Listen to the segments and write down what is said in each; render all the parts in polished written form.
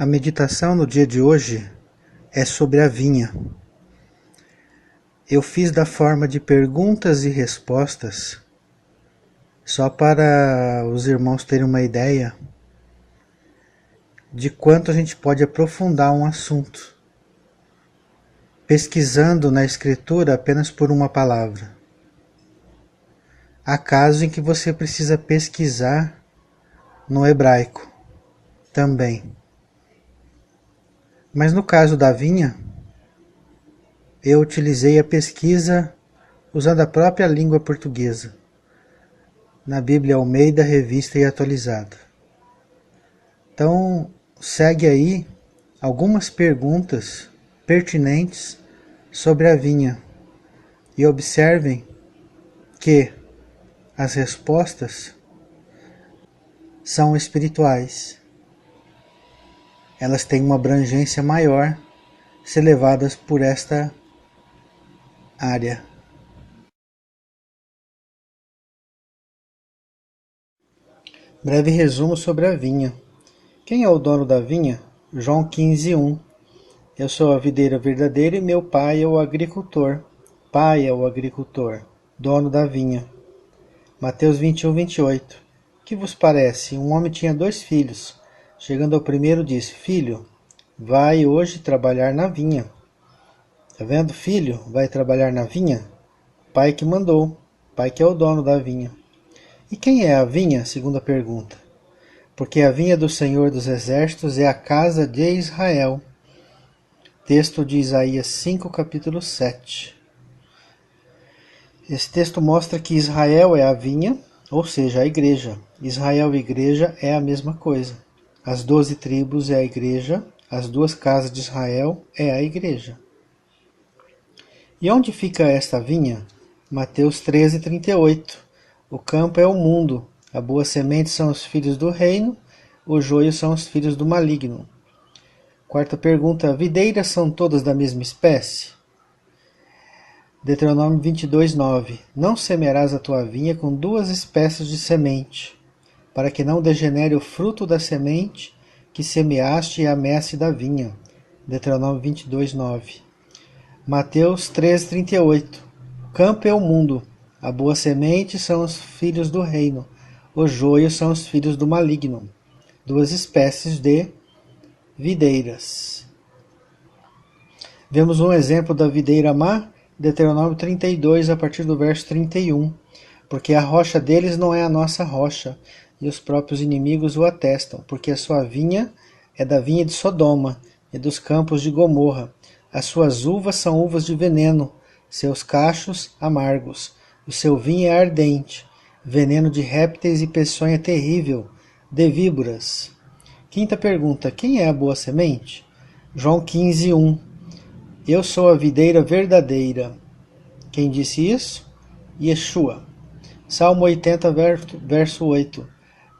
A meditação no dia de hoje é sobre a vinha. Eu fiz da forma de perguntas e respostas, só para os irmãos terem uma ideia de quanto a gente pode aprofundar um assunto, pesquisando na escritura apenas por uma palavra. Há casos em que você precisa pesquisar no hebraico também. Mas no caso da vinha, eu utilizei a pesquisa usando a própria língua portuguesa, na Bíblia Almeida, Revista e Atualizada. Então, segue aí algumas perguntas pertinentes sobre a vinha e observem que as respostas são espirituais. Elas têm uma abrangência maior se levadas por esta área. Breve resumo sobre a vinha. Quem é o dono da vinha? João 15:1. Eu sou a videira verdadeira e meu pai é o agricultor. Pai é o agricultor, dono da vinha. Mateus 21:28. Que vos parece? Um homem tinha 2 filhos. Chegando ao primeiro, disse: Filho, vai hoje trabalhar na vinha. Tá vendo? Filho, vai trabalhar na vinha? Pai que mandou. Pai que é o dono da vinha. E quem é a vinha? Segunda pergunta. Porque a vinha do Senhor dos Exércitos é a casa de Israel. Texto de Isaías 5, capítulo 7. Esse texto mostra que Israel é a vinha, ou seja, a igreja. Israel e igreja é a mesma coisa. As 12 tribos é a igreja, as 2 casas de Israel é a igreja. E onde fica esta vinha? Mateus 13:38. O campo é o mundo, a boa semente são os filhos do reino, o joio são os filhos do maligno. Quarta pergunta, videiras são todas da mesma espécie? Deuteronômio 22:9. Não semearás a tua vinha com 2 espécies de semente, para que não degenere o fruto da semente que semeaste e a messe da vinha. Deuteronômio 22:9. Mateus 13:38. O campo é o mundo, a boa semente são os filhos do reino, o joio são os filhos do maligno. 2 espécies de videiras. Vemos um exemplo da videira má, Deuteronômio 32, a partir do verso 31. Porque a rocha deles não é a nossa rocha, e os próprios inimigos o atestam, porque a sua vinha é da vinha de Sodoma e dos campos de Gomorra. As suas uvas são uvas de veneno, seus cachos amargos. O seu vinho é ardente, veneno de répteis e peçonha terrível, de víboras. Quinta pergunta, quem é a boa semente? João 15:1. Eu sou a videira verdadeira. Quem disse isso? Yeshua. Salmo 80, verso 8.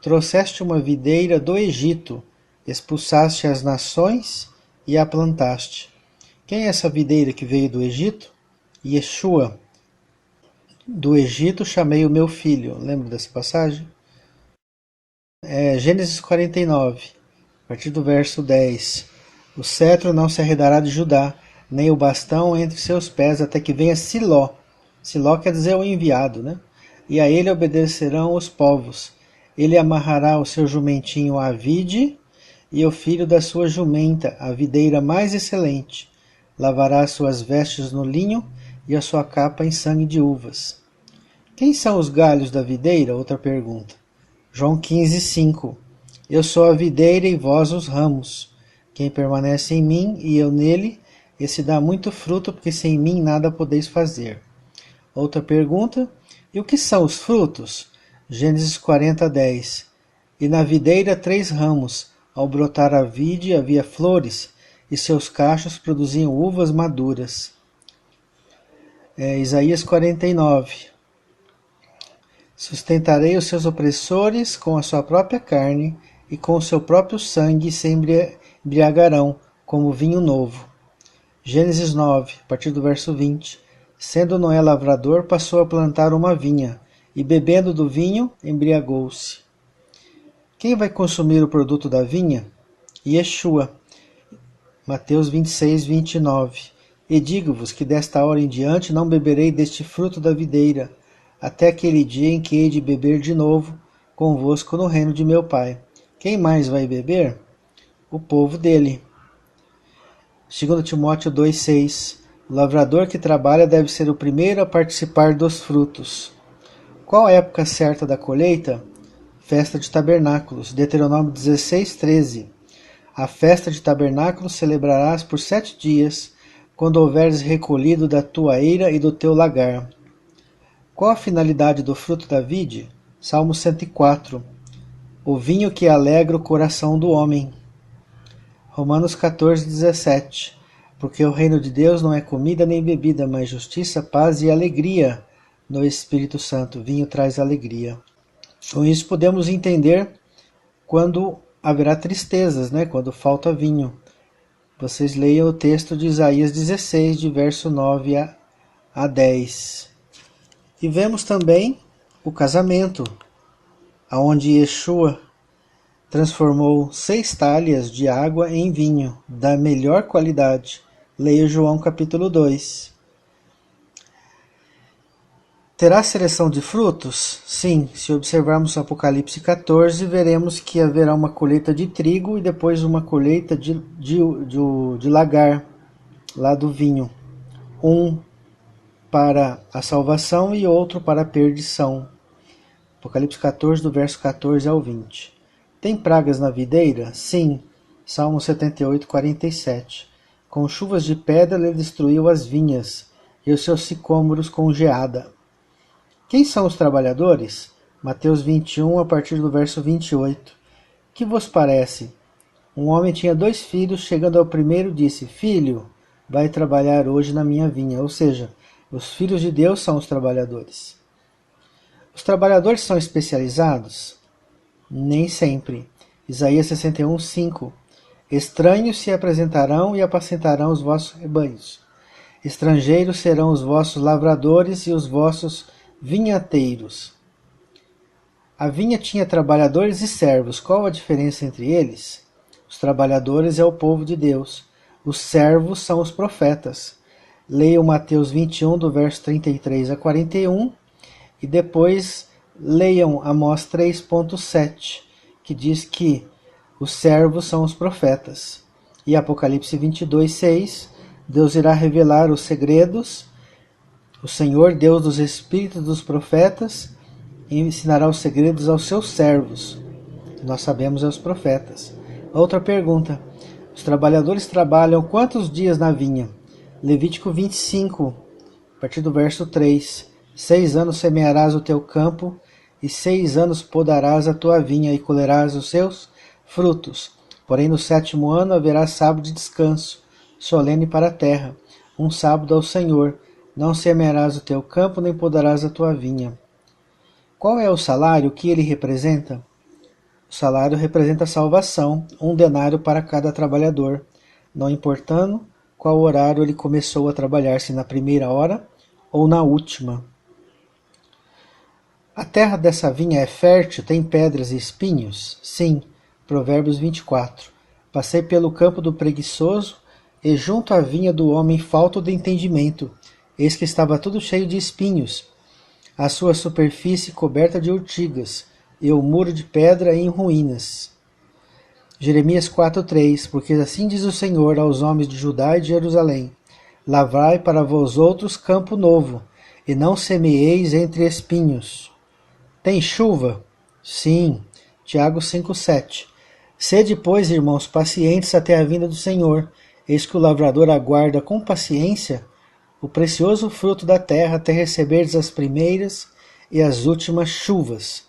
Trouxeste uma videira do Egito, expulsaste as nações e a plantaste. Quem é essa videira que veio do Egito? Yeshua. Do Egito chamei o meu filho. Lembra dessa passagem? Gênesis 49, a partir do verso 10. O cetro não se arredará de Judá, nem o bastão entre seus pés, até que venha Siló. Siló quer dizer o enviado, né? E a ele obedecerão os povos. Ele amarrará o seu jumentinho à vide, e o filho da sua jumenta, a videira mais excelente. Lavará as suas vestes no linho, e a sua capa em sangue de uvas. Quem são os galhos da videira? Outra pergunta. João 15:5. Eu sou a videira e vós os ramos. Quem permanece em mim e eu nele, esse dá muito fruto, porque sem mim nada podeis fazer. Outra pergunta. E o que são os frutos? Gênesis 40:10. E na videira 3 ramos. Ao brotar a vide havia flores, e seus cachos produziam uvas maduras. Isaías 49. Sustentarei os seus opressores com a sua própria carne, e com o seu próprio sangue se embriagarão, como vinho novo. Gênesis 9, a partir do verso 20. Sendo Noé lavrador, passou a plantar uma vinha, e bebendo do vinho, embriagou-se. Quem vai consumir o produto da vinha? Yeshua, Mateus 26, 29. E digo-vos que desta hora em diante não beberei deste fruto da videira, até aquele dia em que hei de beber de novo convosco no reino de meu Pai. Quem mais vai beber? O povo dele. 2 Timóteo 2,6. O lavrador que trabalha deve ser o primeiro a participar dos frutos. Qual a época certa da colheita? Festa de Tabernáculos, Deuteronômio 16:13. A festa de tabernáculos celebrarás por 7 dias, quando houveres recolhido da tua eira e do teu lagar. Qual a finalidade do fruto da vide? Salmo 104. O vinho que alegra o coração do homem. Romanos 14:17. Porque o reino de Deus não é comida nem bebida, mas justiça, paz e alegria no Espírito Santo. Vinho traz alegria. Com isso podemos entender quando haverá tristezas, né? Quando falta vinho. Vocês leiam o texto de Isaías 16, de verso 9 a 10. E vemos também o casamento, onde Yeshua transformou 6 talhas de água em vinho, da melhor qualidade. Leia João capítulo 2. Terá seleção de frutos? Sim, se observarmos Apocalipse 14, veremos que haverá uma colheita de trigo e depois uma colheita de lagar, lá do vinho. Um para a salvação e outro para a perdição. Apocalipse 14, do verso 14 ao 20. Tem pragas na videira? Sim. Salmo 78, 47. Com chuvas de pedra ele destruiu as vinhas, e os seus sicômoros com geada. Quem são os trabalhadores? Mateus 21, a partir do verso 28. Que vos parece? Um homem tinha 2 filhos, chegando ao primeiro disse, Filho, vai trabalhar hoje na minha vinha. Ou seja, os filhos de Deus são os trabalhadores. Os trabalhadores são especializados? Nem sempre. Isaías 61, 5. Estranhos se apresentarão e apacentarão os vossos rebanhos. Estrangeiros serão os vossos lavradores e os vossos vinhateiros. A vinha tinha trabalhadores e servos. Qual a diferença entre eles? Os trabalhadores é o povo de Deus. Os servos são os profetas. Leiam Mateus 21, do verso 33 a 41. E depois leiam Amós 3.7, que diz que os servos são os profetas. E Apocalipse 22:6, Deus irá revelar os segredos. O Senhor, Deus dos espíritos dos profetas, ensinará os segredos aos seus servos. Nós sabemos, aos profetas. Outra pergunta. Os trabalhadores trabalham quantos dias na vinha? Levítico 25, a partir do verso 3. 6 anos semearás o teu campo, e 6 anos podarás a tua vinha, e colherás os seus frutos. Porém no 7º ano haverá sábado de descanso, solene para a terra, um sábado ao Senhor. Não semearás o teu campo, nem podarás a tua vinha. Qual é o salário que ele representa? O salário representa a salvação, 1 denário para cada trabalhador, não importando qual horário ele começou a trabalhar, se na primeira hora ou na última. A terra dessa vinha é fértil, tem pedras e espinhos? Sim. Provérbios 24. Passei pelo campo do preguiçoso, e junto à vinha do homem falto de entendimento. Eis que estava tudo cheio de espinhos, a sua superfície coberta de urtigas, e o muro de pedra em ruínas. Jeremias 4:3. Porque assim diz o Senhor aos homens de Judá e de Jerusalém: Lavrai para vós outros campo novo, e não semeeis entre espinhos. Tem chuva? Sim. Tiago 5:7. Sede, pois, irmãos, pacientes até a vinda do Senhor. Eis que o lavrador aguarda com paciência o precioso fruto da terra, até receberdes as primeiras e as últimas chuvas.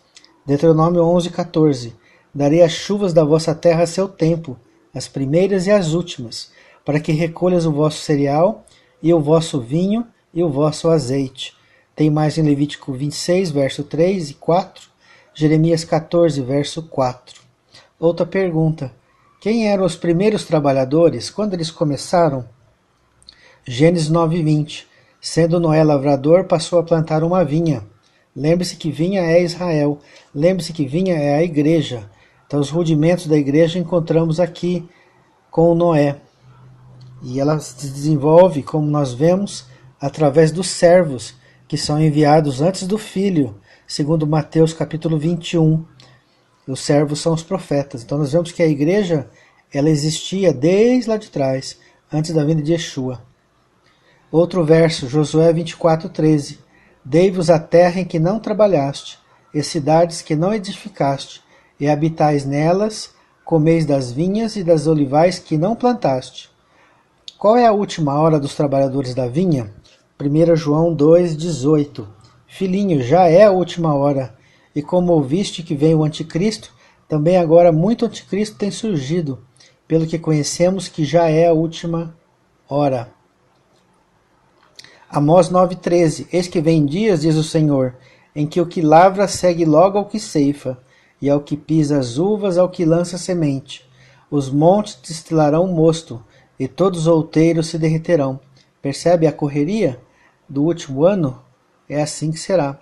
Deuteronômio 11:14. Darei as chuvas da vossa terra a seu tempo, as primeiras e as últimas, para que recolhas o vosso cereal, e o vosso vinho, e o vosso azeite. Tem mais em Levítico 26, verso 3 e 4, Jeremias 14, verso 4. Outra pergunta. Quem eram os primeiros trabalhadores? Quando eles começaram? Gênesis 9:20. Sendo Noé lavrador, passou a plantar uma vinha. Lembre-se que vinha é Israel. Lembre-se que vinha é a igreja. Então os rudimentos da igreja encontramos aqui com Noé. E ela se desenvolve, como nós vemos, através dos servos, que são enviados antes do Filho, segundo Mateus capítulo 21. Os servos são os profetas. Então nós vemos que a igreja ela existia desde lá de trás, antes da vinda de Yeshua. Outro verso, Josué 24:13. Dei-vos a terra em que não trabalhaste, e cidades que não edificaste, e habitais nelas, comeis das vinhas e das olivais que não plantaste. Qual é a última hora dos trabalhadores da vinha? 1 João 2,18. Filhinho, já é a última hora, e como ouviste que vem o anticristo, também agora muito anticristo tem surgido, pelo que conhecemos que já é a última hora. Amós 9,13. Eis que vem dias, diz o Senhor, em que o que lavra segue logo ao que ceifa, e ao que pisa as uvas, ao que lança semente. Os montes destilarão mosto, e todos os outeiros se derreterão. Percebe a correria do último ano? É assim que será.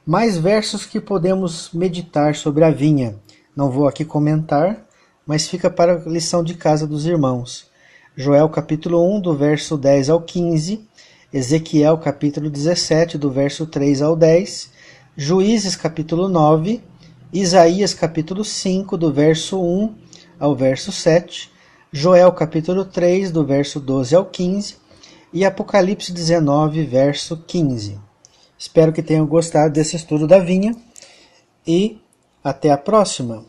Mais versos que podemos meditar sobre a vinha. Não vou aqui comentar, mas fica para a lição de casa dos irmãos. Joel capítulo 1, do verso 10 ao 15, Ezequiel capítulo 17, do verso 3 ao 10, Juízes capítulo 9, Isaías capítulo 5, do verso 1 ao verso 7, Joel capítulo 3, do verso 12 ao 15 e Apocalipse 19, verso 15. Espero que tenham gostado desse estudo da vinha e até a próxima.